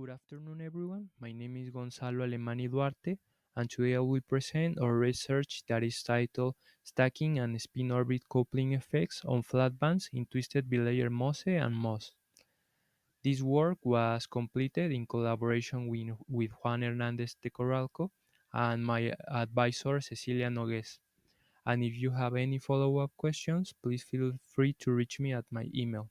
Good afternoon, everyone. My name is Gonzalo Alemani Duarte, and today I will present our research that is titled Stacking and Spin Orbit Coupling Effects on Flat Bands in Twisted Bilayer MoSe and MoS. This work was completed in collaboration with Juan Hernandez de Corralco and my advisor Cecilia Nogues. And if you have any follow-up questions, please feel free to reach me at my email.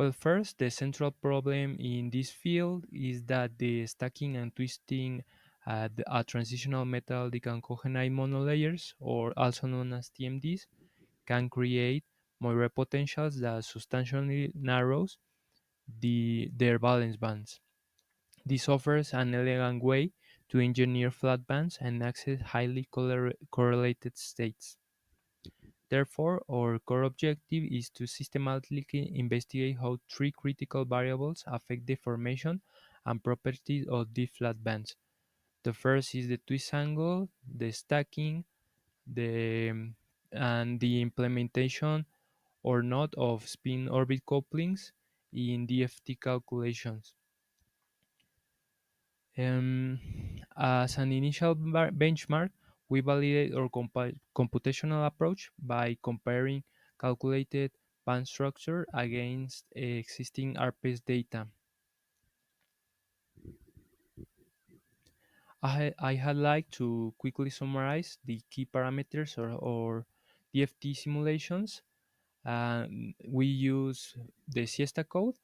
Well, first, the central problem in this field is that the stacking and twisting at transitional metal dichalcogenide monolayers, or also known as TMDs, can create Moiré potentials that substantially narrows their valence bands. This offers an elegant way to engineer flat bands and access highly correlated states. Therefore, our core objective is to systematically investigate how three critical variables affect the formation and properties of these flat bands. The first is the twist angle, the stacking, the and the implementation or not of spin orbit couplings in DFT calculations. As an initial benchmark, we validate our computational approach by comparing calculated band structure against existing RPS data. I had like to quickly summarize the key parameters or DFT simulations. We use the SIESTA code,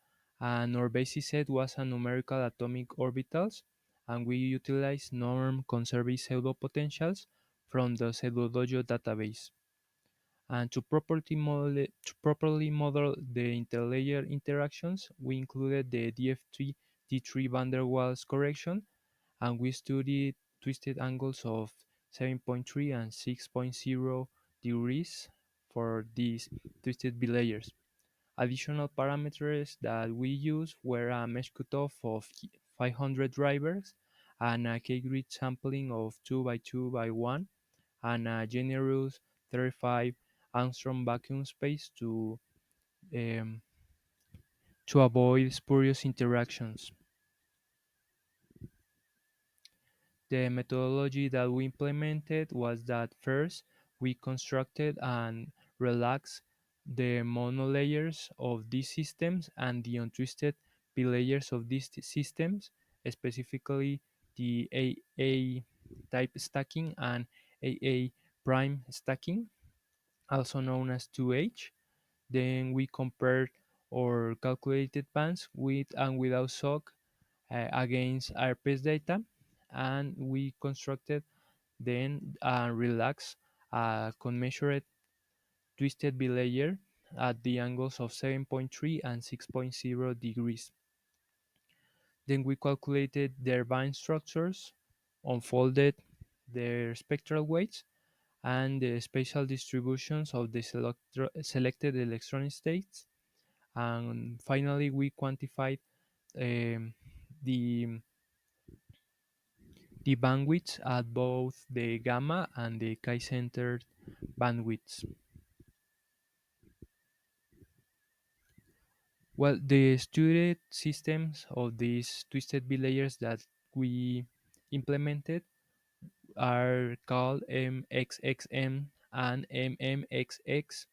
and our basis set was a numerical atomic orbitals, and we utilize norm conserved pseudo potentials from the pseudodojo database. And to properly model the interlayer interactions, we included the DFT D3 van der Waals correction, and we studied twisted angles of 7.3 and 6.0 degrees for these twisted bilayers. Additional parameters that we used were a mesh cutoff of 500 drivers and a K-grid sampling of 2 by 2 by 1 and a generous 35 angstrom vacuum space um, to avoid spurious interactions. The methodology that we implemented was that first we constructed and relaxed the monolayers of these systems and the untwisted bilayers of these systems, specifically the AA type stacking and AA prime stacking, also known as 2H. Then we compared our calculated bands with and without shock against RPS data, and we constructed then relaxed commensurate twisted bilayer at the angles of 7.3 and 6.0 degrees. Then we calculated their band structures, unfolded their spectral weights, and the spatial distributions of the selected electronic states. And finally, we quantified um, the the bandwidths at both the gamma and the chi-centered bandwidths. Well, the studied systems of these twisted bilayers that we implemented are called MXXM and MMXX,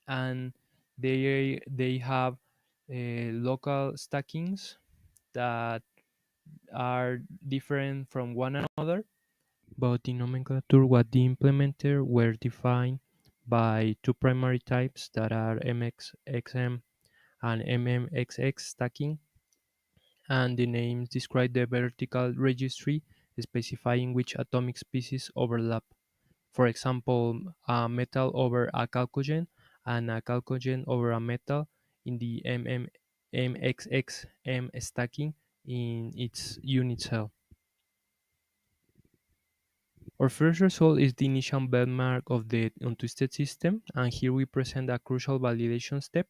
and they have local stackings that are different from one another, but in nomenclature what they implemented were defined by two primary types that are MXXM and MMXX stacking, and the names describe the vertical registry specifying which atomic species overlap. For example, a metal over a chalcogen and a chalcogen over a metal in the MXXM stacking in its unit cell. Our first result is the initial benchmark of the untwisted system, and here we present a crucial validation step.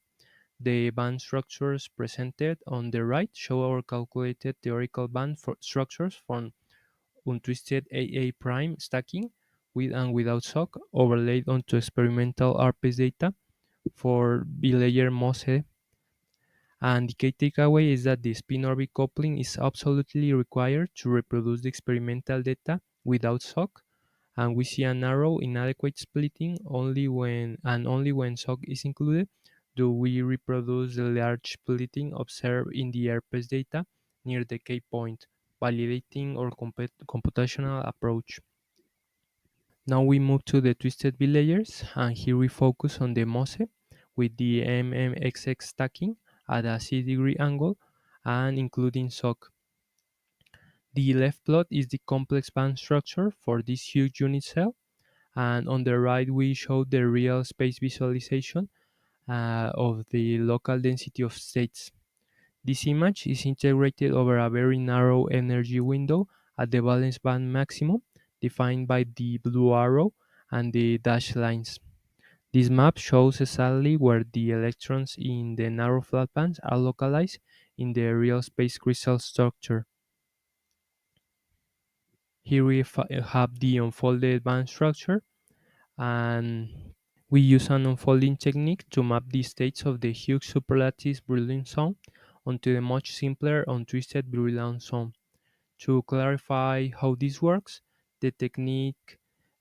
The band structures presented on the right show our calculated theoretical band structures from untwisted AA prime stacking with and without shock overlaid onto experimental RPS data for bilayer MoSe And the key takeaway is that the spin-orbit coupling is absolutely required to reproduce the experimental data without shock, and we see a narrow, inadequate splitting only when shock is included do we reproduce the large splitting observed in the airpace data near the K point, validating our computational approach. Now we move to the twisted bilayers, and here we focus on the MoSe with the MMXX stacking at a C-degree angle and including shock. The left plot is the complex band structure for this huge unit cell, and on the right we show the real space visualization of the local density of states. This image is integrated over a very narrow energy window at the valence band maximum, defined by the blue arrow and the dashed lines. This map shows exactly where the electrons in the narrow flat bands are localized in the real space crystal structure. Here we have the unfolded band structure, and we use an unfolding technique to map the states of the huge superlattice Brillouin zone onto the much simpler untwisted Brillouin zone. To clarify how this works, the technique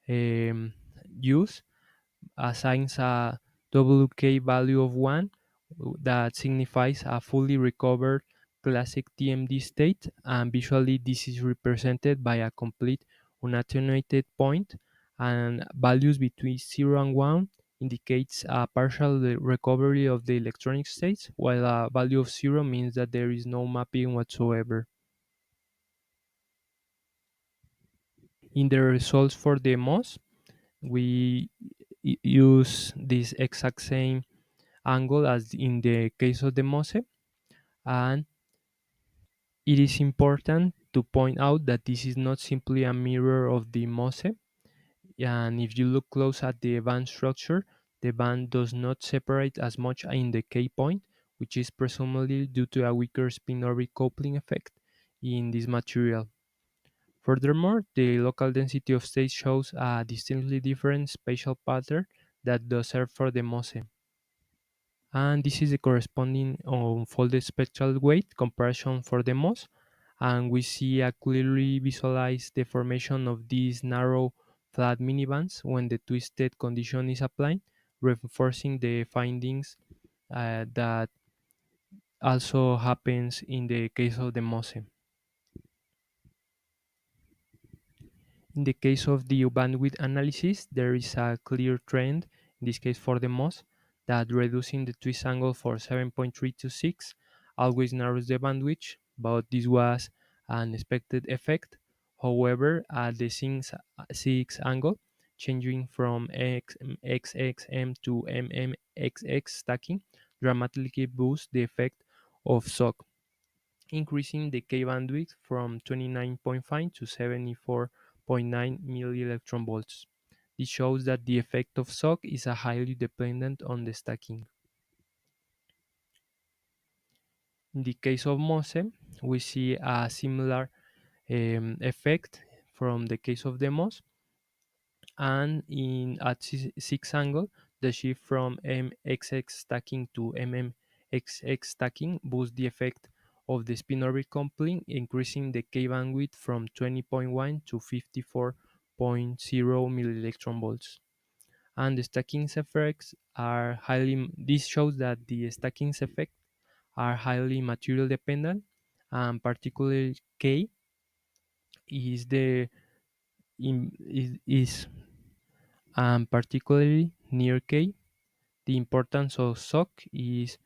um, used assigns a WK value of 1 that signifies a fully recovered classic TMD state, and visually this is represented by a complete unattenuated point, and values between 0 and 1 indicates a partial recovery of the electronic states, while a value of 0 means that there is no mapping whatsoever. In the results for the MOS, we use this exact same angle as in the case of the MoSe, and it is important to point out that this is not simply a mirror of the MoSe, and if you look close at the band structure, the band does not separate as much in the K point, which is presumably due to a weaker spin-orbit coupling effect in this material. Furthermore, the local density of states shows a distinctly different spatial pattern that the observed for the MoSe. And this is the corresponding unfolded spectral weight comparison for the MoS, and we see a clearly visualized deformation of these narrow flat minibands when the twisted condition is applied, reinforcing the findings that also happens in the case of the MoSe. In the case of the bandwidth analysis, there is a clear trend, in this case for the MoS, that reducing the twist angle for 7.3 to 6 always narrows the bandwidth, but this was an expected effect. However, at the 6 angle, changing from XXM to MMXX stacking dramatically boosts the effect of SOC, increasing the K bandwidth from 29.5 to 74.9 millielectron volts. This shows that the effect of shock is highly dependent on the stacking. In the case of MoSe, we see a similar effect from the case of the MOS, and in at 6 angle, the shift from MXX stacking to MMXX stacking boosts the effect of the spin orbit coupling, increasing the K bandwidth from 20.1 to 54.0 millielectron volts. And the stacking effects are this shows that the stacking effects are highly material dependent, and particularly K is the is and particularly near K, the importance of shock is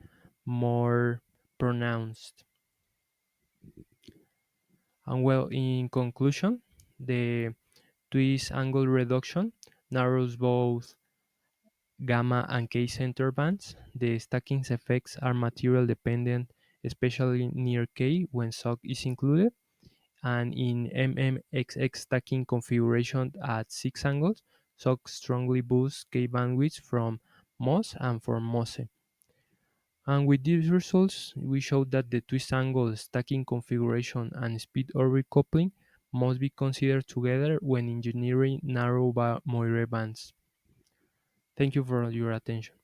more pronounced. And well, in conclusion, the twist angle reduction narrows both gamma and K center bands. The stacking effects are material dependent, especially near K when shock is included. And in MMXX stacking configuration at 6 angles, shock strongly boosts K bandwidth from MOS and for MoSe. And with these results, we showed that the twist angle, stacking configuration, and speed orbit coupling must be considered together when engineering narrow Moire bands. Thank you for your attention.